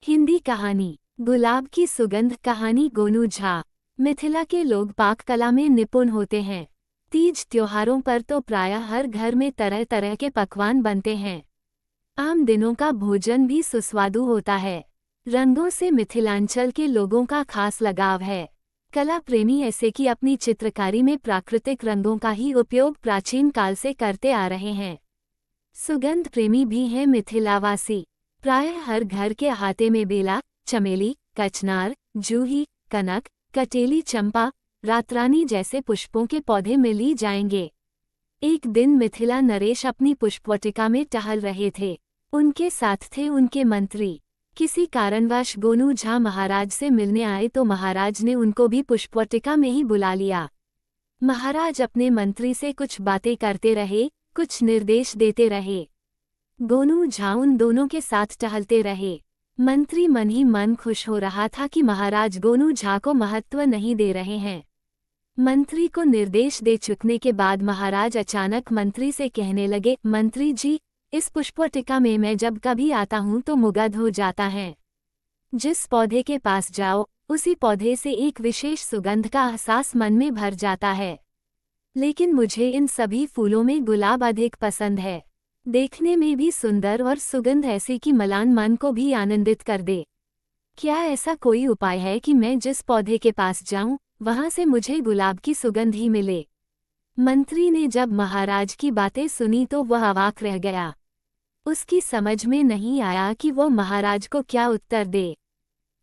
हिंदी कहानी गुलाब की सुगंध। कहानी गोनू झा। मिथिला के लोग पाक कला में निपुण होते हैं। तीज त्योहारों पर तो प्रायः हर घर में तरह तरह के पकवान बनते हैं। आम दिनों का भोजन भी सुस्वादु होता है। रंगों से मिथिलांचल के लोगों का खास लगाव है। कला प्रेमी ऐसे कि अपनी चित्रकारी में प्राकृतिक रंगों का ही उपयोग प्राचीन काल से करते आ रहे हैं। सुगंध प्रेमी भी हैं मिथिलावासी। प्रायः हर घर के अहाते में बेला, चमेली, कचनार, जूही, कनक, कटेली, चंपा, रातरानी जैसे पुष्पों के पौधे मिल ही जाएंगे। एक दिन मिथिला नरेश अपनी पुष्पवाटिका में टहल रहे थे। उनके साथ थे उनके मंत्री। किसी कारणवश गोनू झा महाराज से मिलने आए तो महाराज ने उनको भी पुष्पवाटिका में ही बुला लिया। महाराज अपने मंत्री से कुछ बातें करते रहे, कुछ निर्देश देते रहे। गोनू झा उन दोनों के साथ टहलते रहे। मंत्री मन ही मन खुश हो रहा था कि महाराज गोनू झा को महत्व नहीं दे रहे हैं। मंत्री को निर्देश दे चुकने के बाद महाराज अचानक मंत्री से कहने लगे, मंत्री जी, इस पुष्पवाटिका में मैं जब कभी आता हूँ तो मुग्ध हो जाता है। जिस पौधे के पास जाओ, उसी पौधे से एक विशेष सुगंध का एहसास मन में भर जाता है। लेकिन मुझे इन सभी फूलों में गुलाब अधिक पसंद है। देखने में भी सुंदर और सुगंध ऐसी कि मलान मन को भी आनंदित कर दे। क्या ऐसा कोई उपाय है कि मैं जिस पौधे के पास जाऊं, वहां से मुझे गुलाब की सुगंध ही मिले? मंत्री ने जब महाराज की बातें सुनी तो वह अवाक रह गया। उसकी समझ में नहीं आया कि वो महाराज को क्या उत्तर दे।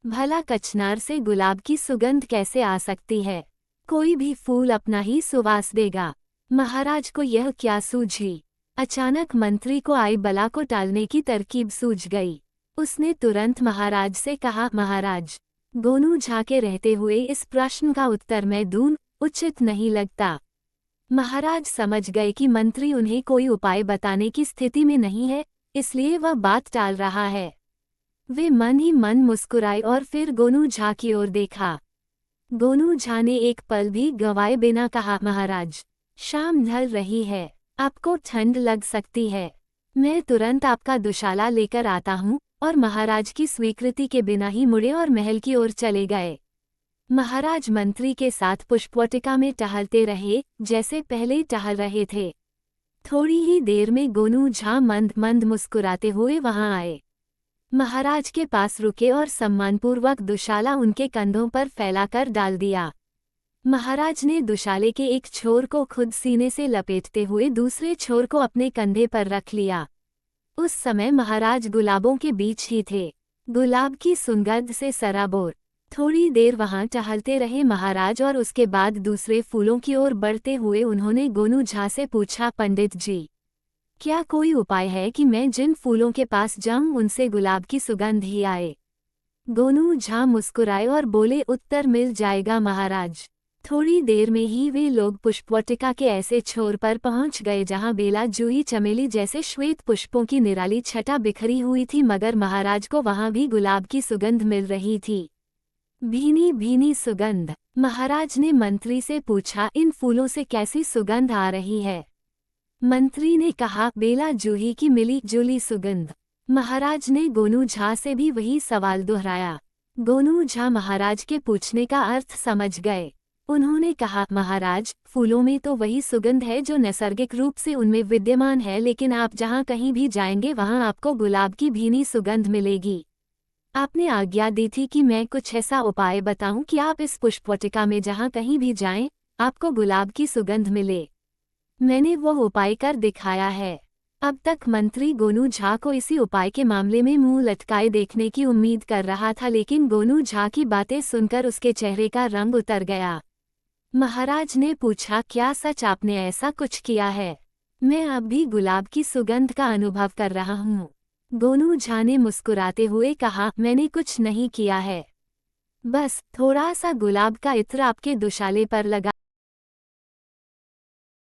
भला कचनार से गुलाब की सुगंध कैसे आ सकती है? कोई भी फूल अपना ही सुवास देगा। महाराज को यह क्या सूझी? अचानक मंत्री को आई बला को टालने की तरकीब सूझ गई। उसने तुरंत महाराज से कहा, महाराज, गोनू झा के रहते हुए इस प्रश्न का उत्तर मैं दूं उचित नहीं लगता। महाराज समझ गए कि मंत्री उन्हें कोई उपाय बताने की स्थिति में नहीं है, इसलिए वह बात टाल रहा है। वे मन ही मन मुस्कुराए और फिर गोनू झा की ओर देखा। गोनू झा ने एक पल भी गंवाए बिना कहा, महाराज, शाम ढल रही है, आपको ठंड लग सकती है। मैं तुरंत आपका दुशाला लेकर आता हूँ। और महाराज की स्वीकृति के बिना ही मुड़े और महल की ओर चले गए। महाराज मंत्री के साथ पुष्पवाटिका में टहलते रहे, जैसे पहले टहल रहे थे। थोड़ी ही देर में गोनू झा मंद मंद मुस्कुराते हुए वहां आए। महाराज के पास रुके और सम्मानपूर्वक दुशाला उनके कंधों पर फैलाकर डाल दिया। महाराज ने दुशाले के एक छोर को खुद सीने से लपेटते हुए दूसरे छोर को अपने कंधे पर रख लिया। उस समय महाराज गुलाबों के बीच ही थे, गुलाब की सुगंध से सराबोर। थोड़ी देर वहां टहलते रहे महाराज और उसके बाद दूसरे फूलों की ओर बढ़ते हुए उन्होंने गोनू झा से पूछा, पंडित जी, क्या कोई उपाय है कि मैं जिन फूलों के पास जाऊं उनसे गुलाब की सुगंध ही आए? गोनू झा मुस्कुराए और बोले, उत्तर मिल जाएगा महाराज। थोड़ी देर में ही वे लोग पुष्पवाटिका के ऐसे छोर पर पहुंच गए जहां बेला, जूही, चमेली जैसे श्वेत पुष्पों की निराली छटा बिखरी हुई थी, मगर महाराज को वहां भी गुलाब की सुगंध मिल रही थी। भीनी भीनी सुगंध। महाराज ने मंत्री से पूछा, इन फूलों से कैसी सुगंध आ रही है? मंत्री ने कहा, बेला, जूही की मिली जुली सुगंध। महाराज ने गोनू झा से भी वही सवाल दोहराया। गोनू झा महाराज के पूछने का अर्थ समझ गए। उन्होंने कहा, महाराज, फूलों में तो वही सुगंध है जो नैसर्गिक रूप से उनमें विद्यमान है, लेकिन आप जहाँ कहीं भी जाएंगे वहाँ आपको गुलाब की भीनी सुगंध मिलेगी। आपने आज्ञा दी थी कि मैं कुछ ऐसा उपाय बताऊं कि आप इस पुष्पवाटिका में जहाँ कहीं भी जाएं, आपको गुलाब की सुगंध मिले। मैंने वो उपाय कर दिखाया है। अब तक मंत्री गोनू झा को इसी उपाय के मामले में मुंह लटकाए देखने की उम्मीद कर रहा था, लेकिन गोनू झा की बातें सुनकर उसके चेहरे का रंग उतर गया। महाराज ने पूछा, क्या सच आपने ऐसा कुछ किया है? मैं अब भी गुलाब की सुगंध का अनुभव कर रहा हूँ। गोनू झा ने मुस्कुराते हुए कहा, मैंने कुछ नहीं किया है, बस थोड़ा सा गुलाब का इत्र आपके दुशाले पर लगा